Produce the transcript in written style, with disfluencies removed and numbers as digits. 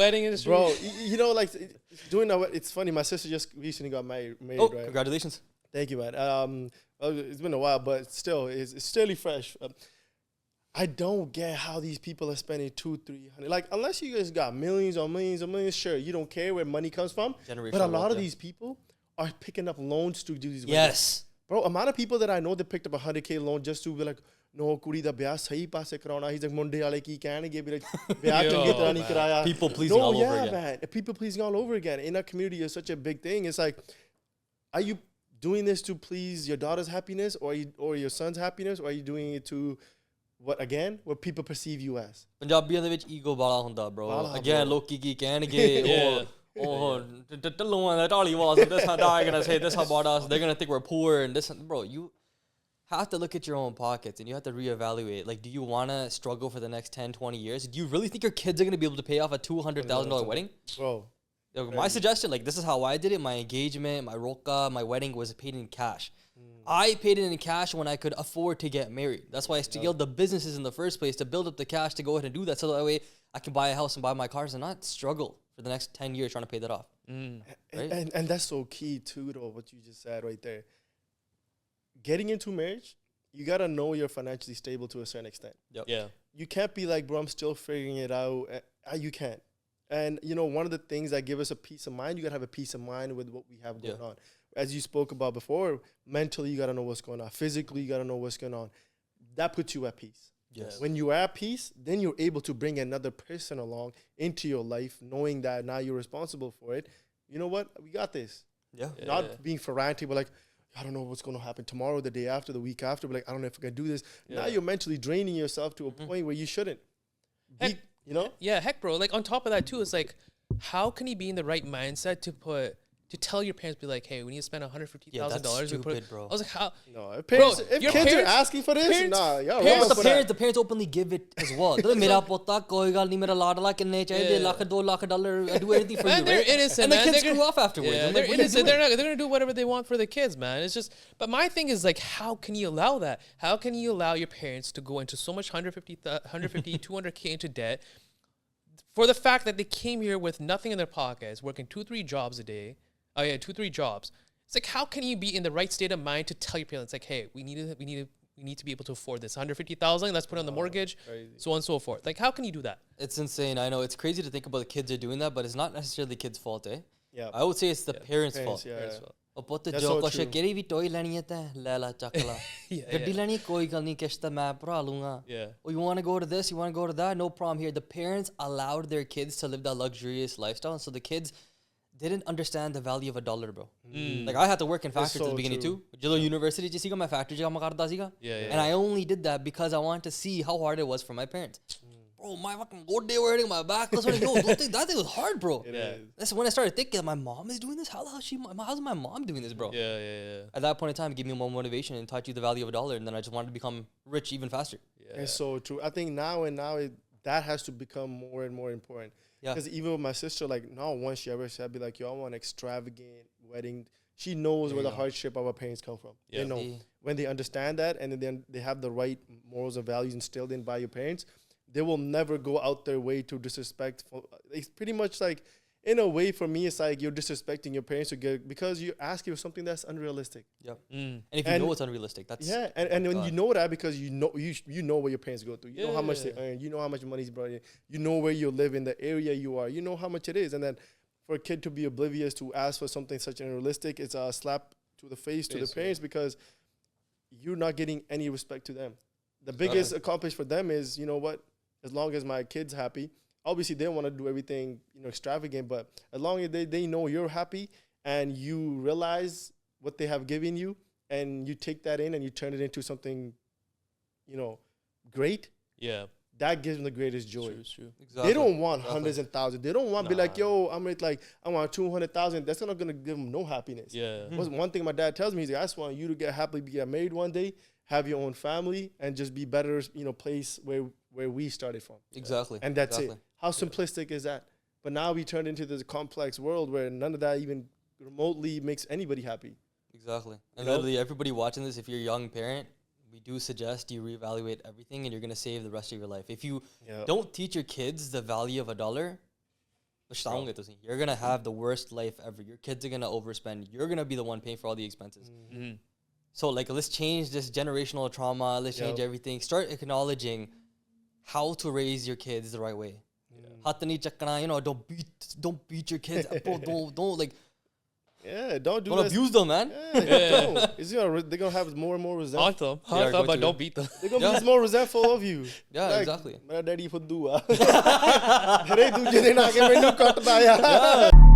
wedding industry, bro. You know, like doing that. It's funny. My sister just recently got married. Oh, right? congratulations! Thank you, man. Well, it's been a while, but still, it's still fresh. I don't get how these people are spending $200-300. Like, unless you guys got millions on millions on millions, sure, you don't care where money comes from. But a lot of these people are picking up loans to do these weddings. Yes, bro. Amount of people that I know that picked up $100K loan just to be like, no, kudi da biyah sahi paase karana. He's like, munde wale ki kehnage bhi like biyah changi tarah nahi karaya. People pleasing all over again. Man. People pleasing all over again. In our community, it's such a big thing. It's like, are you doing this to please your daughter's happiness or your son's happiness, or are you doing it to what people perceive you as? Punjabiyan ਦੇ ਵਿੱਚ ego bala ਹੁੰਦਾ, bro. Again, ਲੋਕੀ ਕੀ ਕਹਿਣਗੇ? ਟੱਲੂਆਂ ਦਾ ਢਾਲੀ ਵਾਸ. This how they're gonna say this about us. They're gonna think we're poor and this. Bro, you have to look at your own pockets and you have to reevaluate. Like, do you want to struggle for the next 10-20 years? Do you really think your kids are going to be able to pay off a $200,000 wedding? Bro. My suggestion, like, this is how I did it. My engagement, my roka, my wedding was paid in cash. I paid it in cash when I could afford to get married. That's why I scaled the businesses in the first place, to build up the cash to go ahead and do that. So that way I can buy a house and buy my cars and not struggle for the next 10 years trying to pay that off. Right? And that's so key too, though, what you just said right there. Getting into marriage, you got to know you're financially stable to a certain extent. Yep. Yeah. You can't be like, bro, I'm still figuring it out. You can't. And, you know, one of the things that give us a peace of mind, you got to have a peace of mind with what we have going on. As you spoke about before, mentally, you got to know what's going on. Physically, you got to know what's going on. That puts you at peace. Yes. When you are at peace, then you're able to bring another person along into your life, knowing that now you're responsible for it. You know what? We got this. Yeah. Not being frantic, but like, I don't know what's going to happen tomorrow, the day after, the week after. But like, I don't know if I can do this. Yeah. Now you're mentally draining yourself to a point where you shouldn't. You know? Yeah, heck, bro. Like, on top of that, too, it's like, how can you be in the right mindset to tell your parents, be like, hey, we need to spend $150,000. Yeah, that's stupid, bro. I was like, how? No, if kids are asking for this, nah, yo. The parents openly give it as well. Mera pota, koi gal nahi, mera ladla kinne chahiye, lakh, $2 lakh, I do anything for you, right? They're innocent, and the kids screw off afterwards. Yeah, they're innocent. They're going to do whatever they want for the kids, man. It's just, but my thing is, like, how can you allow that? How can you allow your parents to go into so much 200K into debt for the fact that they came here with nothing in their pockets, working 2-3 jobs a day? 2-3 jobs. It's like, how can you be in the right state of mind to tell your parents, like, hey, we need to be able to afford this $150,000. Let's put it on the mortgage, so on and so forth. Like, how can you do that? It's insane. I know it's crazy to think about the kids are doing that, but it's not necessarily the kids' fault, eh? Yeah. I would say it's the parents' fault. That's so true. ਕਿਹੜੀ ਵੀ ਟੋਈ ਲੈਣੀ ਹੈ ਤਾਂ ਲੈ ਲਾ ਚੱਕ ਲਾ ਗੱਡੀ ਲੈਣੀ ਹੈ ਕੋਈ ਗੱਲ ਨਹੀਂ ਕਿਸ਼ਤ ਮੈਂ ਭਰਾ ਲੂੰਗਾ oh you want to go to this, you want to go to that, no problem here. The parents allowed their kids to live that luxurious lifestyle, and so the kids didn't understand the value of a dollar, bro. Like, I had to work in factories at the beginning too. Jalo university ਚ ਸੀਗਾ ਮੈਂ factory ਚ ਕੰਮ ਕਰਦਾ ਸੀਗਾ, and I only did that because I wanted to see how hard it was for my parents. Bro, my fucking gold day were hurting, my back was hurting. Yo, that thing was hard, bro. That's when I started thinking, my mom is doing this? How's my mom doing this, bro? Yeah. At that point in time, it gave me more motivation and taught you the value of a dollar, and then I just wanted to become rich even faster. It's so true. I think now that has to become more and more important. Because even with my sister, like, not once she ever said, be like, yo, I want an extravagant wedding. She knows where the hardship of our parents come from. They know. When they understand that, and then they have the right morals and values instilled in by your parents, they will never go out their way to disrespect. It's pretty much like, in a way, for me, it's like you're disrespecting your parents because you're asking for something that's unrealistic. And if you know it's unrealistic, that's and when you know that, because you know what your parents go through, you know how much they earn, you know how much money's brought in, you know where you live in the area you are, you know how much it is, and then for a kid to be oblivious to ask for something such unrealistic, it's a slap to the face to the parents, because you're not getting any respect to them. The biggest accomplishment for them is, you know what, as long as my kid's happy. Obviously, they want to do everything, extravagant, but as long as they know you're happy and you realize what they have given you and you take that in and you turn it into something, great. Yeah. That gives them the greatest joy. True. Exactly. They don't want hundreds and thousands. They don't want to be like, yo, I want 200,000. That's not going to give them no happiness. Yeah. One thing my dad tells me, he's like, I just want you to get married one day, have your own family, and just be better, place where we started from. Exactly. And that's it. How simplistic is that? But now we turned into this complex world where none of that even remotely makes anybody happy. Exactly. And literally everybody watching this, if you're a young parent, we do suggest you reevaluate everything and you're going to save the rest of your life. If you don't teach your kids the value of a dollar, You're gonna have the worst life ever. Your kids are gonna overspend. You're gonna be the one paying for all the expenses. So like, let's change this generational trauma. Let's change everything. Start acknowledging how to raise your kids the right way. Don't beat your kids. don't like. Yeah, don't Don't abuse them, man. Don't. They're gonna have more and more resentful. Haunt them, but don't beat them. They're gonna be more resentful of you. Yeah, like, exactly. My daddy for dua. Hey, duje din aake mainu katta yaar.